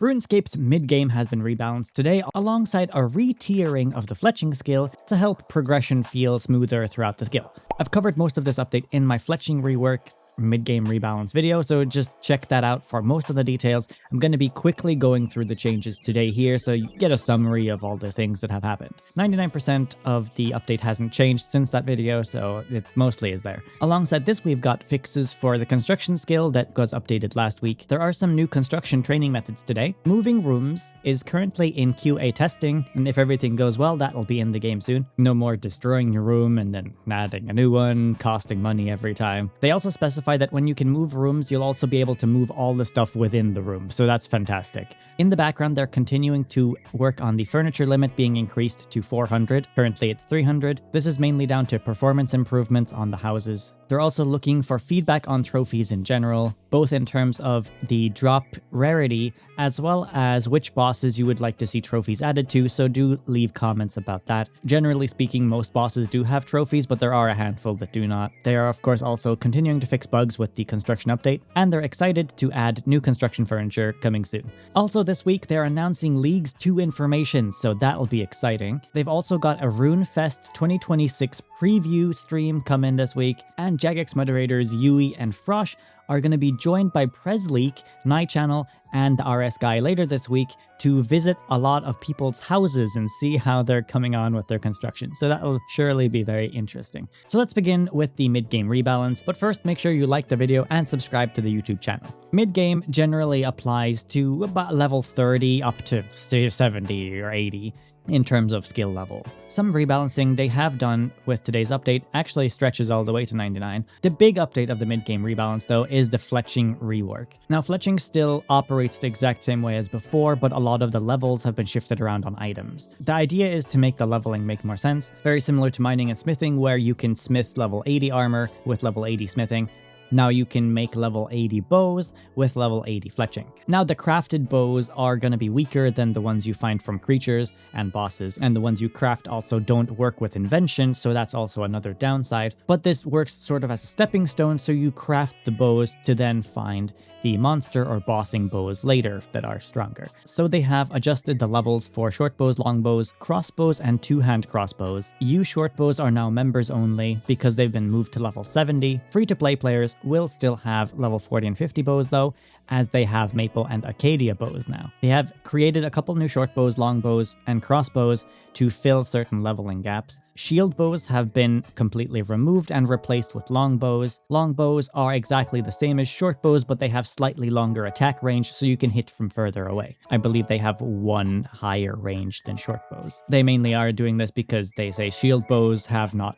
RuneScape's mid-game has been rebalanced today alongside a re-tiering of the Fletching skill to help progression feel smoother throughout the skill. I've covered most of this update in my Fletching rework mid-game rebalance video, so just check that out for most of the details. I'm going to be quickly going through the changes today here so you get a summary of all the things that have happened. 99% of the update hasn't changed since that video, so it mostly is there. Alongside this, we've got fixes for the construction skill that was updated last week. There are some new construction training methods today. Moving rooms is currently in QA testing, and if everything goes well, that will be in the game soon. No more destroying your room and then adding a new one, costing money every time. They also specify that when you can move rooms, you'll also be able to move all the stuff within the room, so that's fantastic. In the background, they're continuing to work on the furniture limit being increased to 400. Currently, it's 300. This is mainly down to performance improvements on the houses. They're also looking for feedback on trophies in general, both in terms of the drop rarity as well as which bosses you would like to see trophies added to, so do leave comments about that. Generally speaking, most bosses do have trophies, but there are a handful that do not. They are of course also continuing to fix bugs with the construction update, and they're excited to add new construction furniture coming soon. Also this week, they're announcing Leagues 2 information, so that'll be exciting. They've also got a RuneFest 2026 preview stream coming this week, and Jagex moderators Yui and Frosh are going to be joined by Presleak, My Channel, and the RS Guy later this week to visit a lot of people's houses and see how they're coming on with their construction. So that will surely be very interesting. So let's begin with the mid-game rebalance, but first make sure you like the video and subscribe to the YouTube channel. Mid-game generally applies to about level 30 up to say 70 or 80. In terms of skill levels. Some rebalancing they have done with today's update actually stretches all the way to 99. The big update of the mid-game rebalance though is the Fletching rework. Now Fletching still operates the exact same way as before, but a lot of the levels have been shifted around on items. The idea is to make the leveling make more sense, very similar to mining and smithing where you can smith level 80 armor with level 80 smithing. Now you can make level 80 bows with level 80 fletching. Now the crafted bows are going to be weaker than the ones you find from creatures and bosses, and the ones you craft also don't work with invention, so that's also another downside. But this works sort of as a stepping stone, so you craft the bows to then find the monster or bossing bows later that are stronger. So they have adjusted the levels for short bows, long bows, crossbows, and two-hand crossbows. Short bows are now members only because they've been moved to level 70. Free-to-play players will still have level 40 and 50 bows though, as they have Maple and Acadia bows now. They have created a couple new short bows, long bows, and crossbows to fill certain leveling gaps. Shield bows have been completely removed and replaced with long bows. Long bows are exactly the same as short bows, but they have slightly longer attack range, so you can hit from further away. I believe they have one higher range than short bows. They mainly are doing this because they say shield bows have not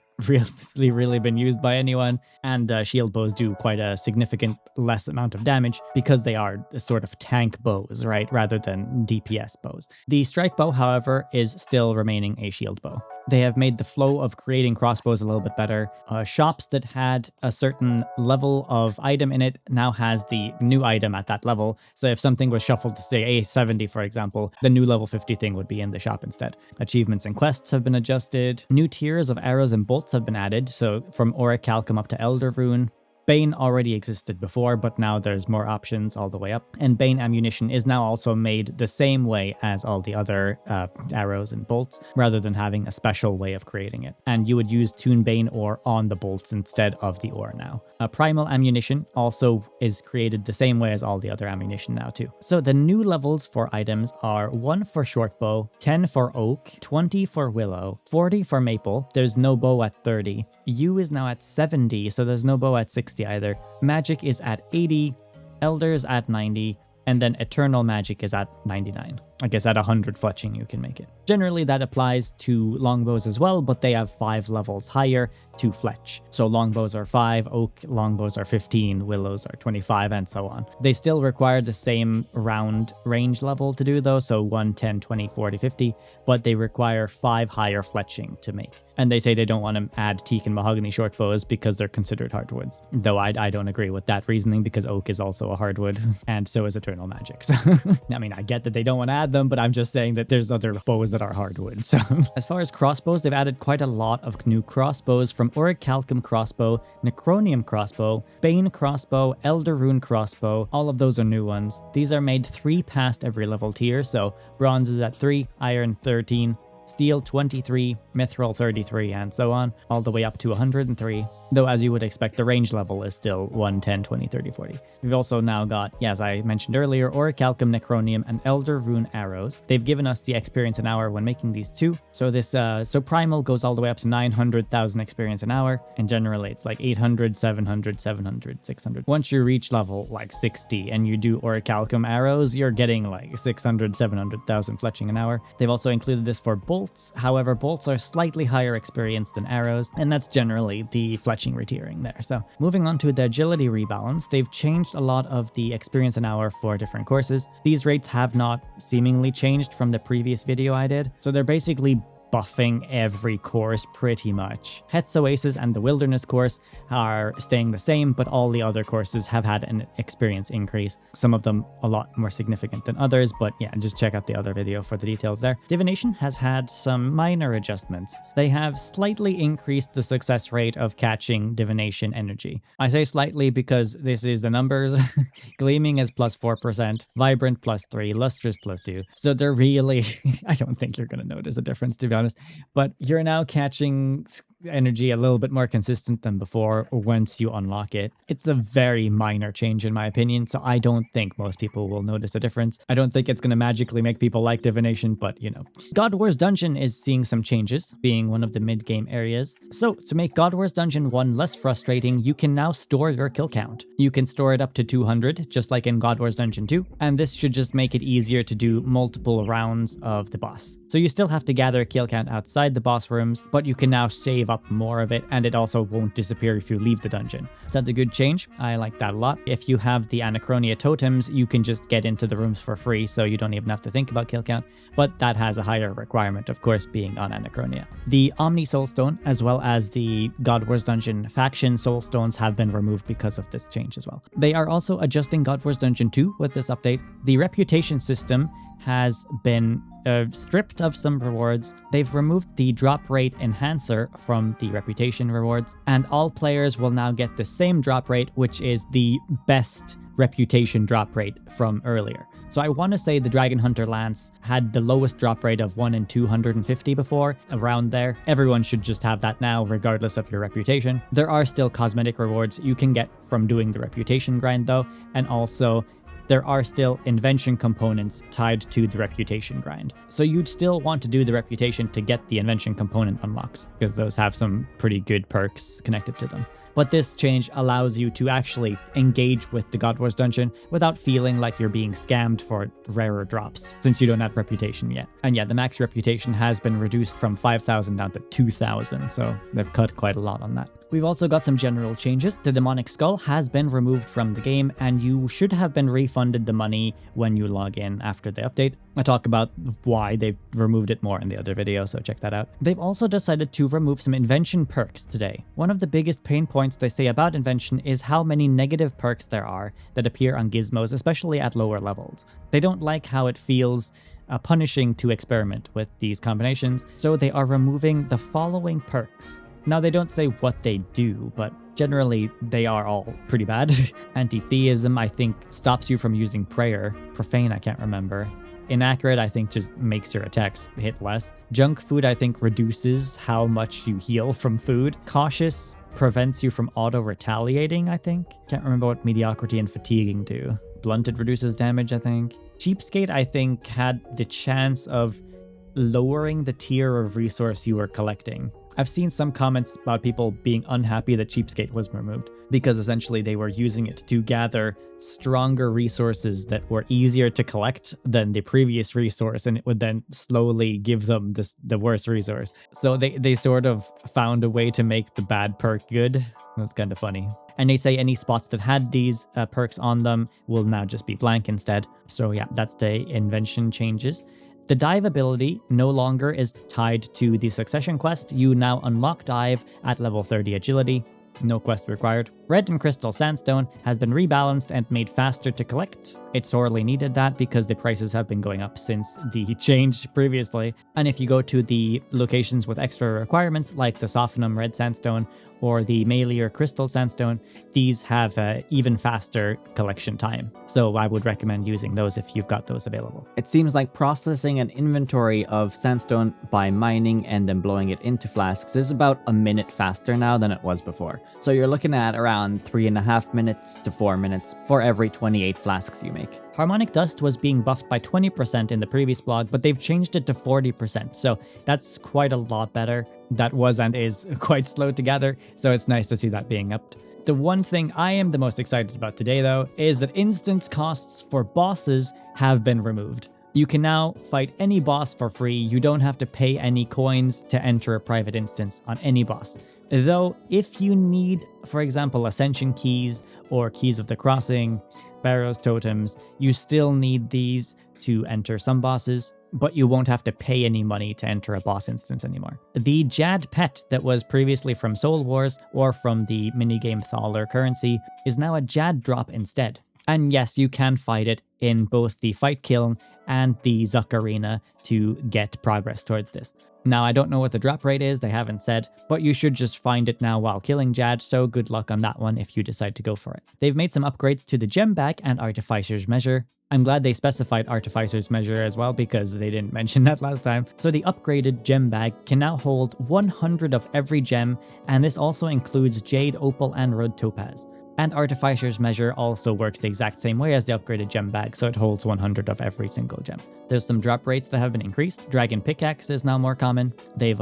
really been used by anyone, and shield bows do quite a significant less amount of damage because they are a sort of tank bows, right, rather than DPS bows. The strike bow, however, is still remaining a shield bow. They have made the flow of creating crossbows a little bit better. Shops that had a certain level of item in it now has the new item at that level. So if something was shuffled to say A70, for example, the new level 50 thing would be in the shop instead. Achievements and quests have been adjusted. New tiers of arrows and bolts have been added. So from Orichalcum up to Elder Rune. Bane already existed before, but now there's more options all the way up. And Bane ammunition is now also made the same way as all the other arrows and bolts, rather than having a special way of creating it. And you would use Toon Bane ore on the bolts instead of the ore now. Primal ammunition also is created the same way as all the other ammunition now too. So the new levels for items are 1 for short bow, 10 for oak, 20 for willow, 40 for maple. There's no bow at 30. Yew is now at 70, so there's no bow at 60 either. Magic is at 80, Elders at 90, and then Eternal Magic is at 99. I guess at 100 fletching you can make it. Generally that applies to longbows as well, but they have 5 levels higher to fletch. So longbows are 5, oak longbows are 15, willows are 25, and so on. They still require the same round range level to do though, so 1, 10, 20, 40, 50, but they require 5 higher fletching to make. And they say they don't want to add teak and mahogany short bows because they're considered hardwoods. Though I don't agree with that reasoning because oak is also a hardwood, and so is eternal eternal magics. I mean, I get that they don't want to add them, but I'm just saying that there's other bows that are hardwood. So as far as crossbows, they've added quite a lot of new crossbows, from Orichalcum crossbow, Necronium crossbow, Bane crossbow, Elder Rune crossbow. All of those are new ones. These are made 3 past every level tier, so bronze is at 3, iron 13, steel 23, mithril 33, and so on, all the way up to 103. Though, as you would expect, the range level is still 1, 10, 20, 30, 40. We've also now got, as I mentioned earlier, Orichalcum, Necronium, and Elder Rune arrows. They've given us the experience an hour when making these 2. So so Primal goes all the way up to 900,000 experience an hour, and generally it's like 800, 700, 700, 600. Once you reach level like 60 and you do Orichalcum arrows, you're getting like 600, 700,000 fletching an hour. They've also included this for bolts. However, bolts are slightly higher experience than arrows, and that's generally the fletching retiering there. So moving on to the agility rebalance, they've changed a lot of the experience an hour for different courses. These rates have not seemingly changed from the previous video I did, so they're basically buffing every course pretty much. Het's Oasis and the Wilderness course are staying the same, but all the other courses have had an experience increase. Some of them a lot more significant than others, but yeah, just check out the other video for the details there. Divination has had some minor adjustments. They have slightly increased the success rate of catching Divination energy. I say slightly because this is the numbers. Gleaming is plus 4%, Vibrant plus 3, Lustrous plus 2. So they're really, I don't think you're going to notice a difference, to be honest, but you're now catching energy a little bit more consistent than before once you unlock it. It's a very minor change in my opinion, so I don't think most people will notice a difference. I don't think it's going to magically make people like Divination, but you know. God Wars Dungeon is seeing some changes, being one of the mid-game areas. So to make God Wars Dungeon 1 less frustrating, you can now store your kill count. You can store it up to 200, just like in God Wars Dungeon 2, and this should just make it easier to do multiple rounds of the boss. So you still have to gather kill count outside the boss rooms, but you can now save up more of it, and it also won't disappear if you leave the dungeon. That's a good change. I like that a lot. If you have the Anachronia totems, you can just get into the rooms for free, so you don't even have to think about kill count, but that has a higher requirement, of course, being on Anachronia. The Omni Soulstone, as well as the God Wars Dungeon faction Soulstones, have been removed because of this change as well. They are also adjusting God Wars Dungeon 2 with this update. The reputation system has been stripped of some rewards. They've removed the drop rate enhancer from the reputation rewards, and all players will now get the same drop rate, which is the best reputation drop rate from earlier. So I want to say the Dragon Hunter Lance had the lowest drop rate of 1 in 250 before, around there. Everyone should just have that now, regardless of your reputation. There are still cosmetic rewards you can get from doing the reputation grind though, and also there are still invention components tied to the reputation grind. So you'd still want to do the reputation to get the invention component unlocks, because those have some pretty good perks connected to them. But this change allows you to actually engage with the God Wars dungeon without feeling like you're being scammed for rarer drops, since you don't have reputation yet. And yeah, the max reputation has been reduced from 5,000 down to 2,000, so they've cut quite a lot on that. We've also got some general changes. The Demonic Skull has been removed from the game, and you should have been refunded the money when you log in after the update. I talk about why they've removed it more in the other video, so check that out. They've also decided to remove some invention perks today. One of the biggest pain points they say about invention is how many negative perks there are that appear on gizmos, especially at lower levels. They don't like how it feels punishing to experiment with these combinations, so they are removing the following perks. Now, they don't say what they do, but generally they are all pretty bad. Anti-theism, I think, stops you from using prayer. Profane, I can't remember. Inaccurate, I think, just makes your attacks hit less. Junk food, I think, reduces how much you heal from food. Cautious prevents you from auto-retaliating, I think. Can't remember what mediocrity and fatiguing do. Blunted reduces damage, I think. Cheapskate, I think, had the chance of lowering the tier of resource you were collecting. I've seen some comments about people being unhappy that Cheapskate was removed, because essentially they were using it to gather stronger resources that were easier to collect than the previous resource, and it would then slowly give them the worst resource. So they sort of found a way to make the bad perk good. That's kind of funny. And they say any spots that had these perks on them will now just be blank instead. So yeah, that's the invention changes. The dive ability no longer is tied to the succession quest. You now unlock dive at level 30 agility. No quest required. Red and Crystal Sandstone has been rebalanced and made faster to collect. It sorely needed that because the prices have been going up since the change previously. And if you go to the locations with extra requirements like the Sophanum Red Sandstone or the Melior Crystal Sandstone, these have even faster collection time. So I would recommend using those if you've got those available. It seems like processing an inventory of sandstone by mining and then blowing it into flasks is about a minute faster now than it was before. So you're looking at around 3.5 minutes to 4 minutes for every 28 flasks you make. Harmonic Dust was being buffed by 20% in the previous blog, but they've changed it to 40%, so that's quite a lot better. That was and is quite slow to gather, so it's nice to see that being upped. The one thing I am the most excited about today, though, is that instance costs for bosses have been removed. You can now fight any boss for free. You don't have to pay any coins to enter a private instance on any boss. Though, if you need, for example, Ascension Keys or Keys of the Crossing, Barrow's Totems, you still need these to enter some bosses, but you won't have to pay any money to enter a boss instance anymore. The Jad pet that was previously from Soul Wars or from the minigame Thaler currency is now a Jad drop instead. And yes, you can fight it in both the Fight Kiln and the Zuck Arena to get progress towards this. Now, I don't know what the drop rate is, they haven't said, but you should just find it now while killing Jad, so good luck on that one if you decide to go for it. They've made some upgrades to the Gem Bag and Artificer's Measure. I'm glad they specified Artificer's Measure as well because they didn't mention that last time. So the upgraded Gem Bag can now hold 100 of every gem, and this also includes Jade, Opal, and Red Topaz. And Artificer's Measure also works the exact same way as the upgraded gem bag, so it holds 100 of every single gem. There's some drop rates that have been increased. Dragon Pickaxe is now more common. They've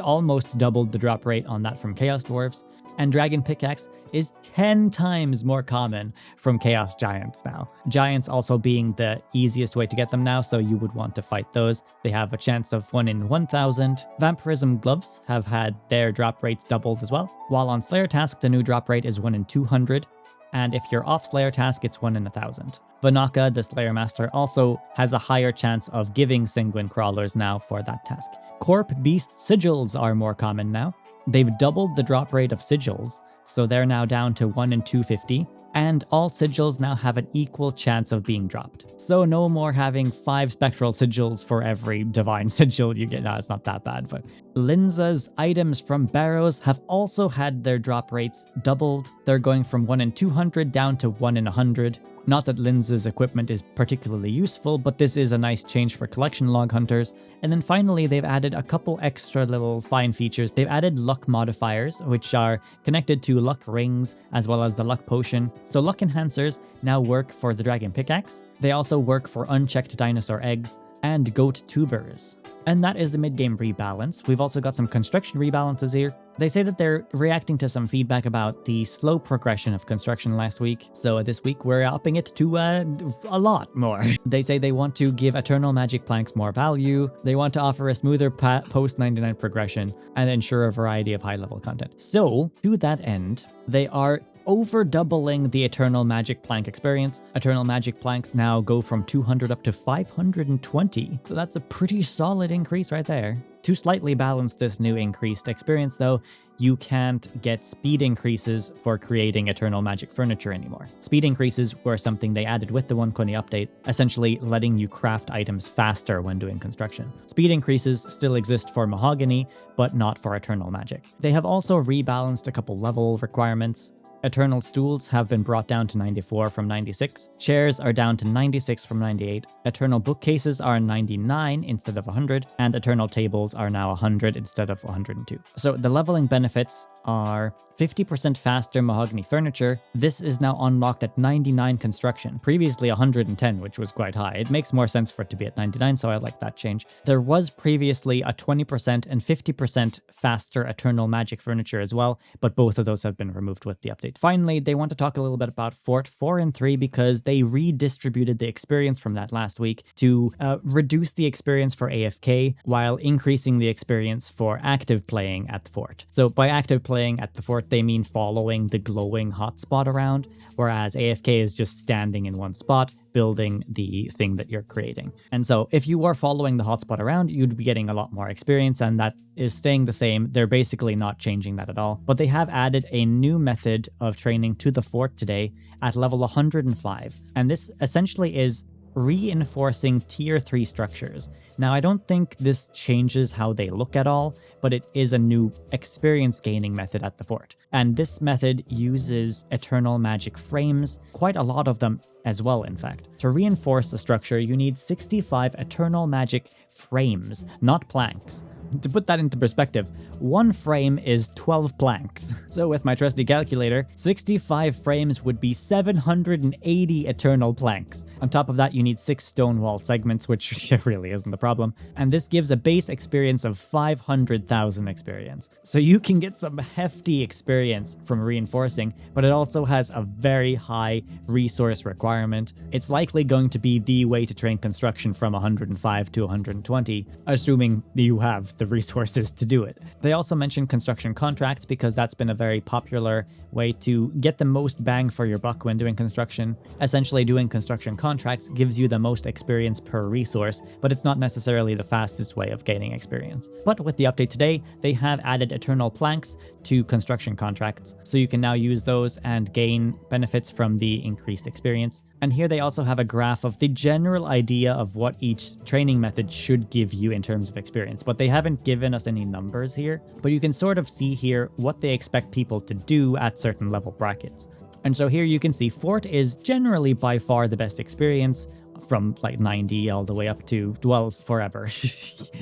almost doubled the drop rate on that from Chaos Dwarves. And Dragon Pickaxe is 10 times more common from Chaos Giants now. Giants also being the easiest way to get them now, so you would want to fight those. They have a chance of 1 in 1,000. Vampirism Gloves have had their drop rates doubled as well. While on Slayer Task, the new drop rate is 1 in 200. And if you're off Slayer Task, it's 1 in 1,000. Vanaka, the Slayer Master, also has a higher chance of giving Sanguine Crawlers now for that task. Corp Beast Sigils are more common now. They've doubled the drop rate of sigils, so they're now down to 1 in 250, and all sigils now have an equal chance of being dropped. So no more having 5 spectral sigils for every divine sigil you get. No, it's not that bad, but Linza's items from Barrows have also had their drop rates doubled. They're going from 1 in 200 down to 1 in 100. Not that Linza's equipment is particularly useful, but this is a nice change for collection log hunters. And then finally, they've added a couple extra little fine features. They've added luck modifiers, which are connected to luck rings, as well as the luck potion. So luck enhancers now work for the Dragon Pickaxe. They also work for unchecked dinosaur eggs and goat tubers. And that is the mid-game rebalance. We've also got some construction rebalances here. They say that they're reacting to some feedback about the slow progression of construction last week. So this week we're upping it to a lot more. They say they want to give Eternal Magic Planks more value. They want to offer a smoother post-99 progression and ensure a variety of high-level content. So to that end, they are over doubling the Eternal Magic Plank experience. Eternal Magic Planks now go from 200 up to 520. So that's a pretty solid increase right there. To slightly balance this new increased experience though, you can't get speed increases for creating Eternal Magic furniture anymore. Speed increases were something they added with the 120 update, essentially letting you craft items faster when doing construction. Speed increases still exist for Mahogany, but not for Eternal Magic. They have also rebalanced a couple level requirements. Eternal Stools have been brought down to 94 from 96. Chairs are down to 96 from 98. Eternal Bookcases are 99 instead of 100. And Eternal Tables are now 100 instead of 102. So the leveling benefits are 50% faster mahogany furniture. This is now unlocked at 99 construction, previously 110, which was quite high. It makes more sense for it to be at 99, so I like that change. There was previously a 20% and 50% faster Eternal Magic furniture as well, but both of those have been removed with the update. Finally, they want to talk a little bit about Fort 4 and 3 because they redistributed the experience from that last week to reduce the experience for AFK while increasing the experience for active playing at the fort. So by active playing at the fort, they mean following the glowing hotspot around, whereas AFK is just standing in one spot, building the thing that you're creating. And so if you are following the hotspot around, you'd be getting a lot more experience, and that is staying the same. They're basically not changing that at all. But they have added a new method of training to the fort today at level 105. And this essentially is reinforcing tier 3 structures. Now, I don't think this changes how they look at all, but it is a new experience gaining method at the fort. And this method uses eternal magic frames, quite a lot of them as well, in fact. To reinforce a structure, you need 65 eternal magic frames, not planks. To put that into perspective, one frame is 12 planks. So with my trusty calculator, 65 frames would be 780 eternal planks. On top of that, you need 6 stone wall segments, which really isn't the problem. And this gives a base experience of 500,000 experience. So you can get some hefty experience from reinforcing, but it also has a very high resource requirement. It's likely going to be the way to train construction from 105 to 120, assuming you have the resources to do it. They also mentioned construction contracts because that's been a very popular way to get the most bang for your buck when doing construction. Essentially, doing construction contracts gives you the most experience per resource, but it's not necessarily the fastest way of gaining experience. But with the update today, they have added eternal planks to construction contracts, so you can now use those and gain benefits from the increased experience. And here they also have a graph of the general idea of what each training method should give you in terms of experience, but they haven't given us any numbers here, but you can sort of see here what they expect people to do at certain level brackets. And so here you can see Fort is generally by far the best experience, from like 90 all the way up to, well, forever.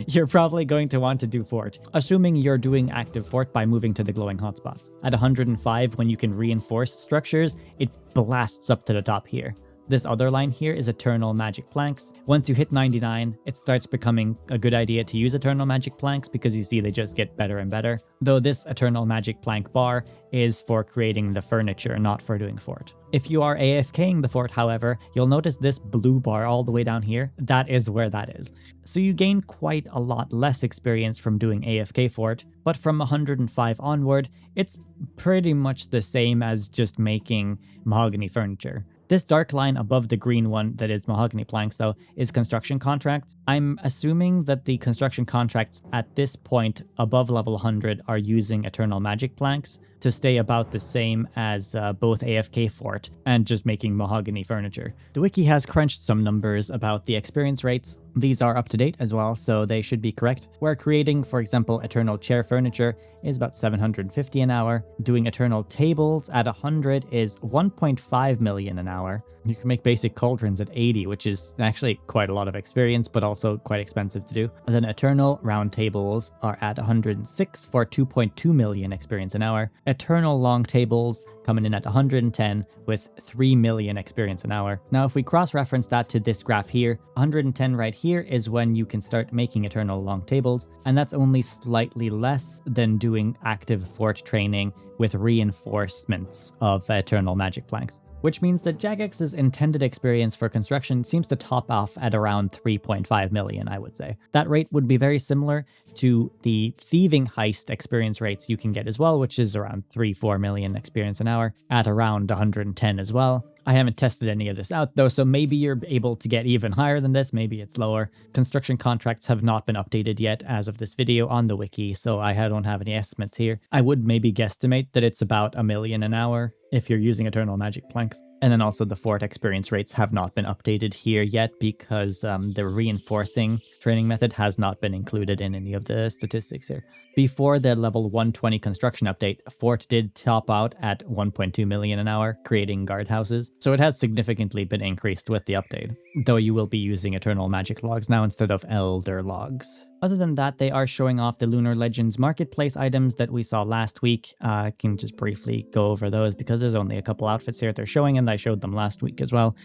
You're probably going to want to do Fort, assuming you're doing active Fort by moving to the glowing hotspots. At 105, when you can reinforce structures, it blasts up to the top here. This other line here is Eternal Magic Planks. Once you hit 99, it starts becoming a good idea to use Eternal Magic Planks because you see they just get better and better. Though this Eternal Magic Plank bar is for creating the furniture, not for doing Fort. If you are AFKing the fort, however, you'll notice this blue bar all the way down here. That is where that is. So you gain quite a lot less experience from doing AFK fort, but from 105 onward, it's pretty much the same as just making mahogany furniture. This dark line above the green one that is mahogany planks, though, is construction contracts. I'm assuming that the construction contracts at this point above level 100 are using eternal magic planks to stay about the same as both AFK Fort and just making mahogany furniture. The wiki has crunched some numbers about the experience rates. These are up to date as well, so they should be correct. Where creating, for example, eternal chair furniture is about 750 an hour. Doing eternal tables at 100 is 1.5 million an hour. You can make basic cauldrons at 80, which is actually quite a lot of experience, but also quite expensive to do. And then eternal round tables are at 106 for 2.2 million experience an hour. Eternal long tables coming in at 110 with 3 million experience an hour. Now, if we cross-reference that to this graph here, 110 right here is when you can start making eternal long tables, and that's only slightly less than doing active fort training with reinforcements of eternal magic planks. Which means that Jagex's intended experience for construction seems to top off at around 3.5 million, I would say. That rate would be very similar to the thieving heist experience rates you can get as well, which is around 3-4 million experience an hour at around 110 as well. I haven't tested any of this out though, so maybe you're able to get even higher than this, maybe it's lower. Construction contracts have not been updated yet as of this video on the wiki, so I don't have any estimates here. I would maybe guesstimate that it's about 1 million an hour if you're using eternal magic planks. And then also the fort experience rates have not been updated here yet because the reinforcing training method has not been included in any of the statistics here. Before the level 120 construction update, fort did top out at 1.2 million an hour, creating guardhouses. So it has significantly been increased with the update, though you will be using eternal magic logs now instead of elder logs. Other than that, they are showing off the Lunar Legends marketplace items that we saw last week. I can just briefly go over those because there's only a couple outfits here they're showing, and I showed them last week as well.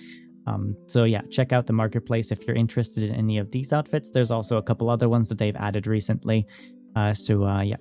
So yeah, check out the marketplace if you're interested in any of these outfits. There's also a couple other ones that they've added recently. Yeah,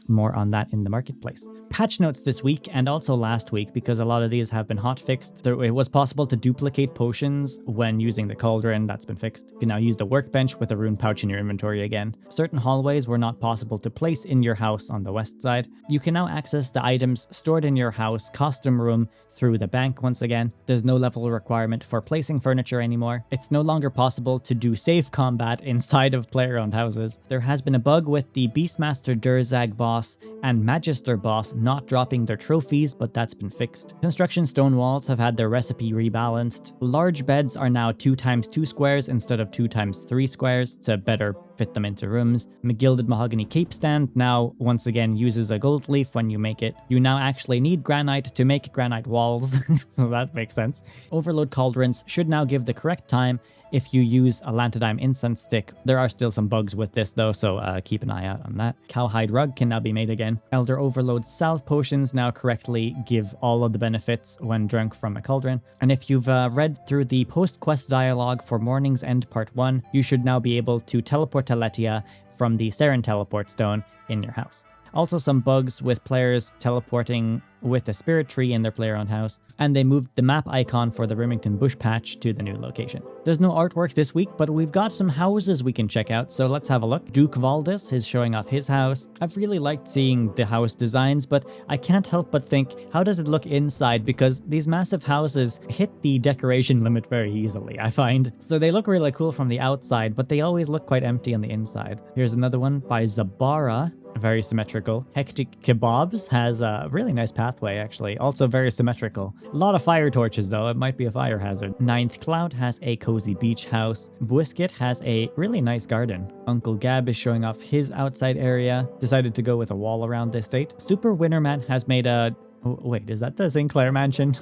more on that in the marketplace. patch notes this week and also last week, because a lot of these have been hotfixed. It was possible to duplicate potions when using the cauldron. That's been fixed. You can now use the workbench with a rune pouch in your inventory again. Certain hallways were not possible to place in your house on the west side. You can now access the items stored in your house custom room through the bank once again. There's no level requirement for placing furniture anymore. It's no longer possible to do safe combat inside of player-owned houses. There has been a bug with the Beastmaster Durzag boss and Magister boss not dropping their trophies, but that's been fixed. Construction stone walls have had their recipe rebalanced. Large beds are now 2x2 squares instead of 2x3 squares to better fit them into rooms. Gilded mahogany cape stand now once again uses a gold leaf when you make it. You now actually need granite to make granite walls, so that makes sense. Overload cauldrons should now give the correct time if you use a Lantadime incense stick. There are still some bugs with this though, so keep an eye out on that. Cowhide rug can now be made again. Elder Overload salve potions now correctly give all of the benefits when drunk from a cauldron. And if you've read through the post-quest dialogue for Morning's End Part 1, you should now be able to teleport to Letia from the Seren teleport stone in your house. Also some bugs with players teleporting with a spirit tree in their player-owned house, and they moved the map icon for the Remington Bush patch to the new location. There's no artwork this week, but we've got some houses we can check out, so let's have a look. Duke Valdis is showing off his house. I've really liked seeing the house designs, but I can't help but think, how does it look inside? Because these massive houses hit the decoration limit very easily, I find. So they look really cool from the outside, but they always look quite empty on the inside. Here's another one by Zabara. Very symmetrical. Hectic Kebabs has a really nice pathway, actually. Also very symmetrical. A lot of fire torches, though. It might be a fire hazard. Ninth Cloud has a cozy beach house. Bwisket has a really nice garden. Uncle Gab is showing off his outside area. Decided to go with a wall around the estate. Super Winterman has made a... Oh, wait, is that the Sinclair mansion?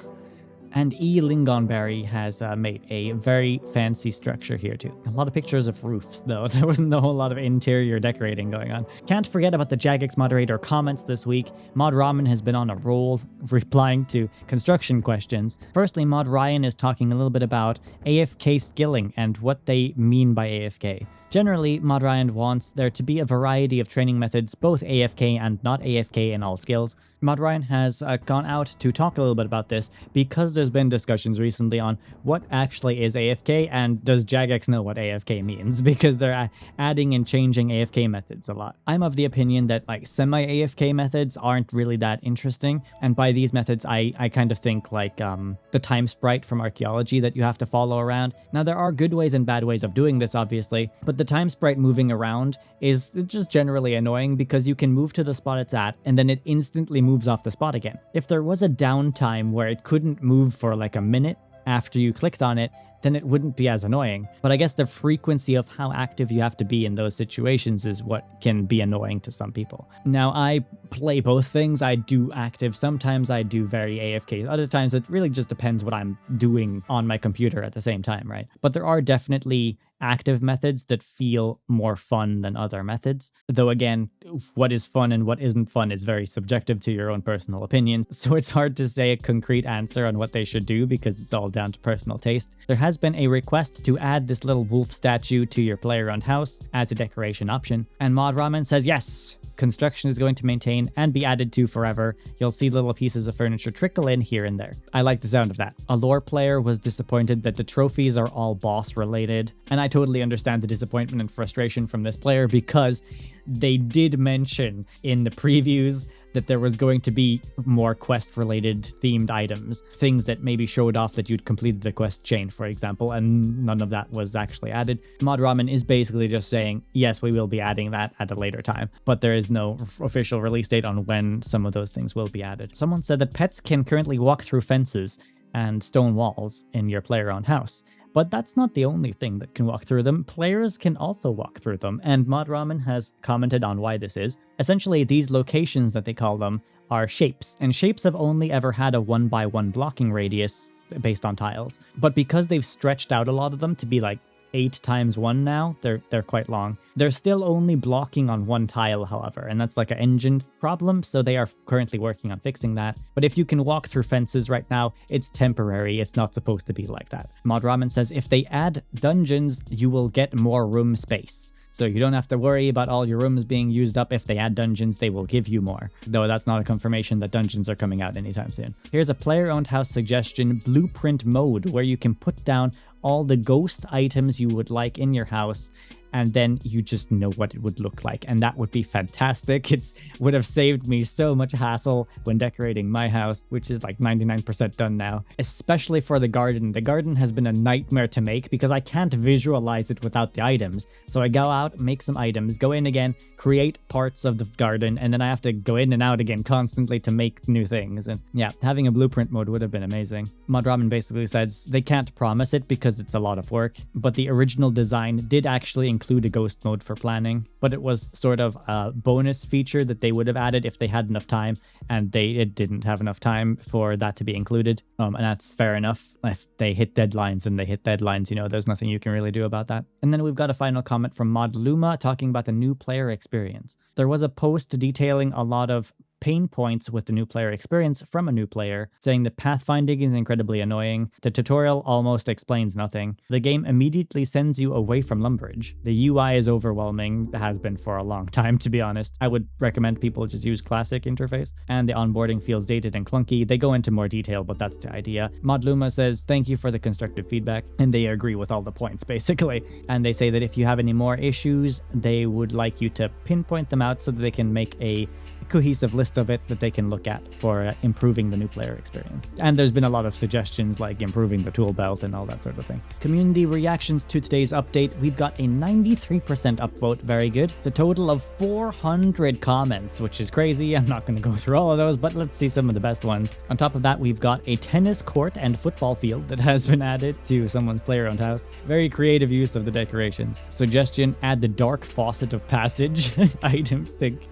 And E. Lingonberry has made a very fancy structure here too. A lot of pictures of roofs though. There wasn't a whole lot of interior decorating going on. Can't forget about the Jagex Moderator comments this week. Mod Ramen has been on a roll replying to construction questions. Firstly, Mod Ryan is talking a little bit about AFK skilling and what they mean by AFK. Generally, Mod Ryan wants there to be a variety of training methods, both AFK and not AFK in all skills. Mod Ryan has gone out to talk a little bit about this because there's been discussions recently on what actually is AFK and does Jagex know what AFK means, because they're adding and changing AFK methods a lot. I'm of the opinion that like semi-AFK methods aren't really that interesting, and by these methods I kind of think like the time sprite from archaeology that you have to follow around. Now there are good ways and bad ways of doing this obviously, but the time sprite moving around is just generally annoying because you can move to the spot it's at and then it instantly moves off the spot again. If there was a downtime where it couldn't move for like a minute after you clicked on it, then it wouldn't be as annoying. But I guess the frequency of how active you have to be in those situations is what can be annoying to some people. Now, I play both things. I do active. Sometimes I do very AFK. Other times it really just depends what I'm doing on my computer at the same time, right? But there are definitely active methods that feel more fun than other methods. Though again, what is fun and what isn't fun is very subjective to your own personal opinions. So it's hard to say a concrete answer on what they should do because it's all down to personal taste. There has been a request to add this little wolf statue to your player-owned house as a decoration option. And Mod Ramen says yes! Construction is going to maintain and be added to forever. You'll see little pieces of furniture trickle in here and there. I like the sound of that. A lore player was disappointed that the trophies are all boss related, and I totally understand the disappointment and frustration from this player because they did mention in the previews that there was going to be more quest-related themed items, things that maybe showed off that you'd completed a quest chain, for example, and none of that was actually added. Mod Ramen is basically just saying, yes, we will be adding that at a later time, but there is no official release date on when some of those things will be added. Someone said that pets can currently walk through fences and stone walls in your player-owned house. But that's not the only thing that can walk through them. Players can also walk through them, and Mod Ramen has commented on why this is. Essentially, these locations that they call them are shapes, and shapes have only ever had a 1x1 blocking radius based on tiles. But because they've stretched out a lot of them to be like 8x1 now, they're quite long. They're still only blocking on one tile, however, and that's like an engine problem, so they are currently working on fixing that. But if you can walk through fences right now, it's temporary. It's not supposed to be like that. Mod Ramen says if they add dungeons, you will get more room space. So you don't have to worry about all your rooms being used up. If they add dungeons, they will give you more. Though that's not a confirmation that dungeons are coming out anytime soon. Here's a player-owned house suggestion, blueprint mode, where you can put down all the ghost items you would like in your house, and then you just know what it would look like, and that would be fantastic. It would have saved me so much hassle when decorating my house, which is like 99% done now, especially for the garden. The garden has been a nightmare to make because I can't visualize it without the items. So I go out, make some items, go in again, create parts of the garden, and then I have to go in and out again constantly to make new things. And yeah, having a blueprint mode would have been amazing. Modramen basically says they can't promise it because it's a lot of work, but the original design did actually include a ghost mode for planning, but it was sort of a bonus feature that they would have added if they had enough time, and it didn't have enough time for that to be included. And that's fair enough. If they hit deadlines and they hit deadlines, there's nothing you can really do about that. And then we've got a final comment from Mod Luma talking about the new player experience. There was a post detailing a lot of pain points with the new player experience from a new player, saying that pathfinding is incredibly annoying, the tutorial almost explains nothing, the game immediately sends you away from Lumbridge, the UI is overwhelming, has been for a long time to be honest. I would recommend people just use classic interface, and the onboarding feels dated and clunky. They go into more detail, but that's the idea. Mod Luma says thank you for the constructive feedback, and they agree with all the points basically, and they say that if you have any more issues, they would like you to pinpoint them out so that they can make a cohesive list of it that they can look at for improving the new player experience. And there's been a lot of suggestions like improving the tool belt and all that sort of thing. Community reactions to today's update, we've got a 93% upvote, very good. The total of 400 comments, which is crazy. I'm not going to go through all of those, but let's see some of the best ones. On top of that, we've got a tennis court and football field that has been added to someone's player-owned house. Very creative use of the decorations. Suggestion, add the dark faucet of passage item sync.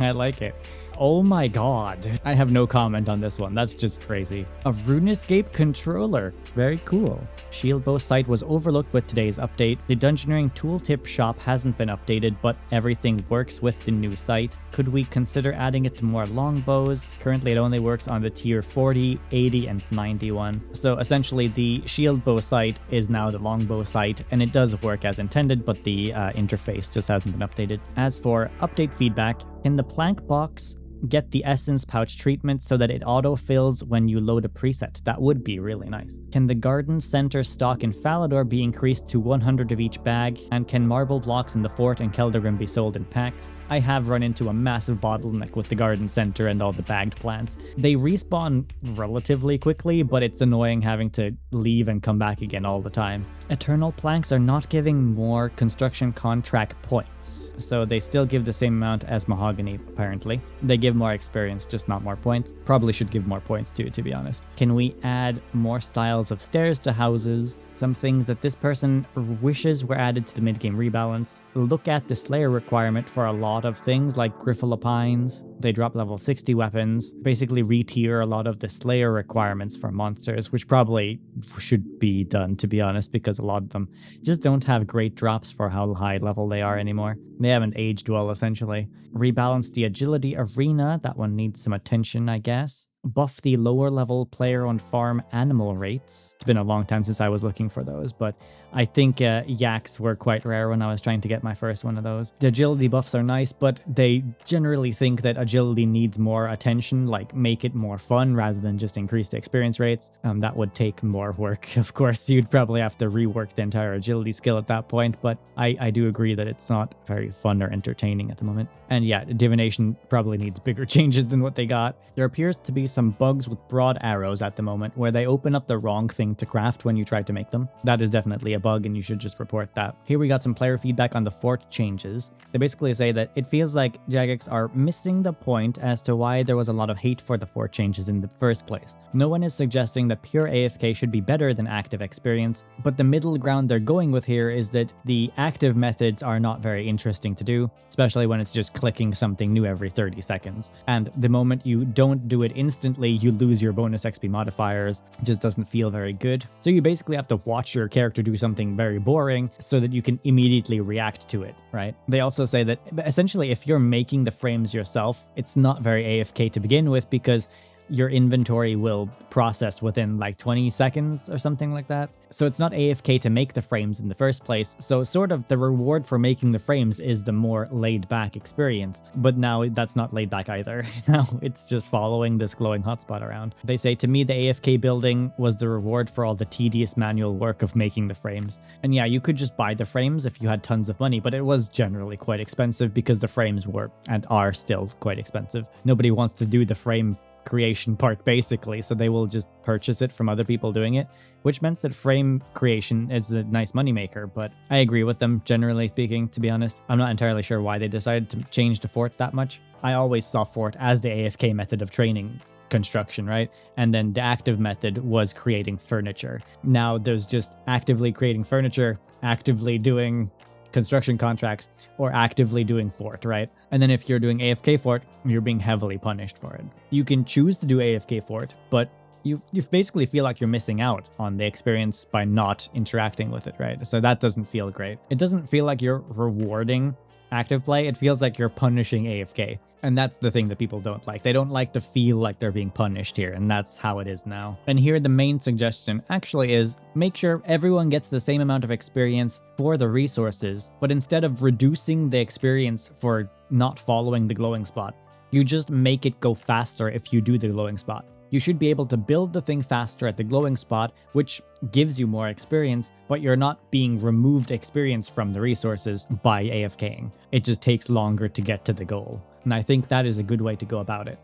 I like it. Oh my god. I have no comment on this one. That's just crazy. A RuneScape controller. Very cool. Shieldbow site was overlooked with today's update. The Dungeoneering tooltip shop hasn't been updated, but everything works with the new site. Could we consider adding it to more longbows? Currently, it only works on the tier 40, 80, and 91. So essentially, the Shieldbow site is now the longbow site, and it does work as intended, but the interface just hasn't been updated. As for update feedback, in the plank box, get the essence pouch treatment so that it auto-fills when you load a preset. That would be really nice. Can the garden center stock in Falador be increased to 100 of each bag? And can marble blocks in the fort and Keldagrim be sold in packs? I have run into a massive bottleneck with the garden center and all the bagged plants. They respawn relatively quickly, but it's annoying having to leave and come back again all the time. Eternal planks are not giving more construction contract points, so they still give the same amount as mahogany, apparently. They give more experience, just not more points. Probably should give more points too, to be honest. Can we add more styles of stairs to houses? Some things that this person wishes were added to the mid-game rebalance. Look at the Slayer requirement for a lot of things like Griffalopines. They drop level 60 weapons. Basically re-tier a lot of the Slayer requirements for monsters, which probably should be done, to be honest, because a lot of them just don't have great drops for how high level they are anymore. They haven't aged well, essentially. Rebalance the agility arena. That one needs some attention, I guess. Buff the lower level player on farm animal rates. It's been a long time since I was looking for those, but I think yaks were quite rare when I was trying to get my first one of those. The agility buffs are nice, but they generally think that agility needs more attention, like make it more fun rather than just increase the experience rates. That would take more work. Of course, you'd probably have to rework the entire agility skill at that point, but I do agree that it's not very fun or entertaining at the moment. And yeah, Divination probably needs bigger changes than what they got. There appears to be some bugs with broad arrows at the moment where they open up the wrong thing to craft when you try to make them. That is definitely a bug and you should just report that. Here we got some player feedback on the fort changes. They basically say that it feels like Jagex are missing the point as to why there was a lot of hate for the fort changes in the first place. No one is suggesting that pure AFK should be better than active experience, but the middle ground they're going with here is that the active methods are not very interesting to do, especially when it's just clicking something new every 30 seconds. And the moment you don't do it instantly, you lose your bonus XP modifiers. It just doesn't feel very good. So you basically have to watch your character do something very boring so that you can immediately react to it, right? They also say that essentially if you're making the frames yourself, it's not very AFK to begin with because your inventory will process within like 20 seconds or something like that. So it's not AFK to make the frames in the first place. So sort of the reward for making the frames is the more laid back experience. But now that's not laid back either. Now it's just following this glowing hotspot around. They say, to me, the AFK building was the reward for all the tedious manual work of making the frames. And yeah, you could just buy the frames if you had tons of money, but it was generally quite expensive because the frames were and are still quite expensive. Nobody wants to do the frame creation part basically, so they will just purchase it from other people doing it, which meant that frame creation is a nice moneymaker. But I agree with them, generally speaking, to be honest. I'm not entirely sure why they decided to change the fort that much. I always saw fort as the AFK method of training construction, right? And then the active method was creating furniture. Now there's just actively creating furniture, actively doing construction contracts, or actively doing fort, right? And then if you're doing AFK fort, you're being heavily punished for it. You can choose to do AFK fort, but you basically feel like you're missing out on the experience by not interacting with it, right? So that doesn't feel great. It doesn't feel like you're rewarding active play. It feels like you're punishing AFK. And that's the thing that people don't like. They don't like to feel like they're being punished here, and that's how it is now. And here the main suggestion actually is make sure everyone gets the same amount of experience for the resources, but instead of reducing the experience for not following the glowing spot, you just make it go faster if you do the glowing spot. You should be able to build the thing faster at the glowing spot, which gives you more experience, but you're not being removed experience from the resources by AFKing. It just takes longer to get to the goal. And I think that is a good way to go about it.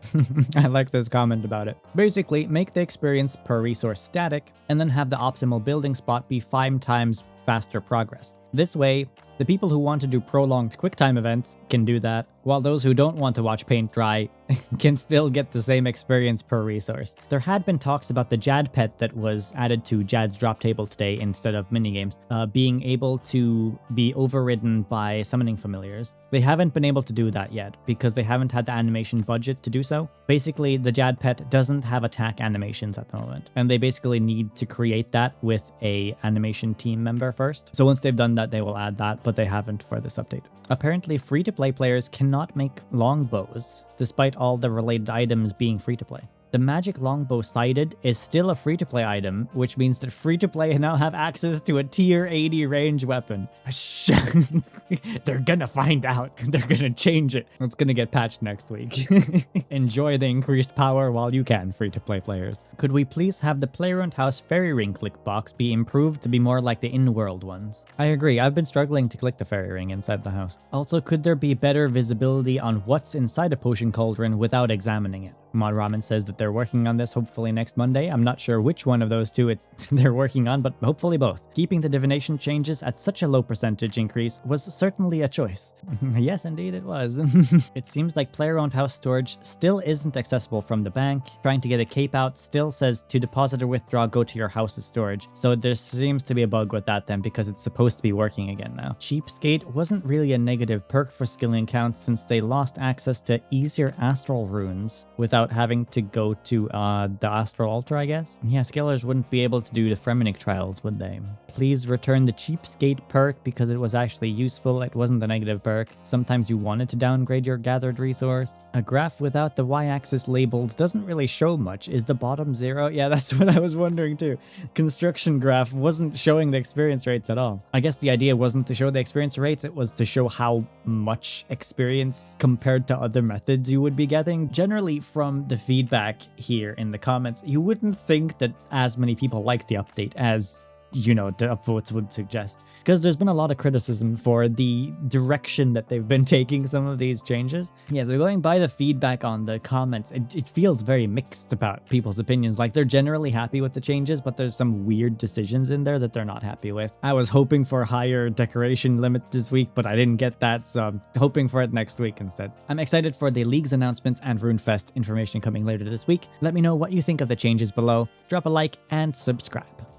I like this comment about it. Basically, make the experience per resource static, and then have the optimal building spot be 5 times faster progress. This way, the people who want to do prolonged QuickTime events can do that, while those who don't want to watch paint dry can still get the same experience per resource. There had been talks about the Jad pet that was added to Jad's drop table today instead of minigames, being able to be overridden by summoning familiars. They haven't been able to do that yet because they haven't had the animation budget to do so. Basically, the Jad pet doesn't have attack animations at the moment, and they basically need to create that with a animation team member first. So once they've done that, they will add that, but they haven't for this update. Apparently, free-to-play players cannot make longbows, despite all the related items being free-to-play. The magic longbow sighted is still a free-to-play item, which means that free-to-play now have access to a tier 80 range weapon. They're gonna find out. They're gonna change it. It's gonna get patched next week. Enjoy the increased power while you can, free-to-play players. Could we please have the Playrund House fairy ring click box be improved to be more like the in-world ones? I agree, I've been struggling to click the fairy ring inside the house. Also, could there be better visibility on what's inside a potion cauldron without examining it? Mod Ramen says that they're working on this hopefully next Monday. I'm not sure which one of those two they're working on, but hopefully both. Keeping the divination changes at such a low percentage increase was certainly a choice. Yes, indeed it was. It seems like player-owned house storage still isn't accessible from the bank. Trying to get a cape out still says to deposit or withdraw, go to your house's storage. So there seems to be a bug with that then, because it's supposed to be working again now. Cheapskate wasn't really a negative perk for skilling counts since they lost access to easier astral runes without having to go to the astral altar, I guess. Yeah, skillers wouldn't be able to do the Fremenic trials, would they? Please return the cheapskate perk because it was actually useful. It wasn't the negative perk. Sometimes you wanted to downgrade your gathered resource. A graph without the y-axis labels doesn't really show much. Is the bottom 0? Yeah, that's what I was wondering too. Construction graph wasn't showing the experience rates at all. I guess the idea wasn't to show the experience rates, it was to show how much experience compared to other methods you would be getting. Generally, from the feedback here in the comments, you wouldn't think that as many people like the update as, you know, the upvotes would suggest, because there's been a lot of criticism for the direction that they've been taking some of these changes. Yeah, so going by the feedback on the comments, it feels very mixed about people's opinions. Like, they're generally happy with the changes, but there's some weird decisions in there that they're not happy with. I was hoping for a higher decoration limit this week, but I didn't get that, so I'm hoping for it next week instead. I'm excited for the league's announcements and RuneFest information coming later this week. Let me know what you think of the changes below. Drop a like and subscribe.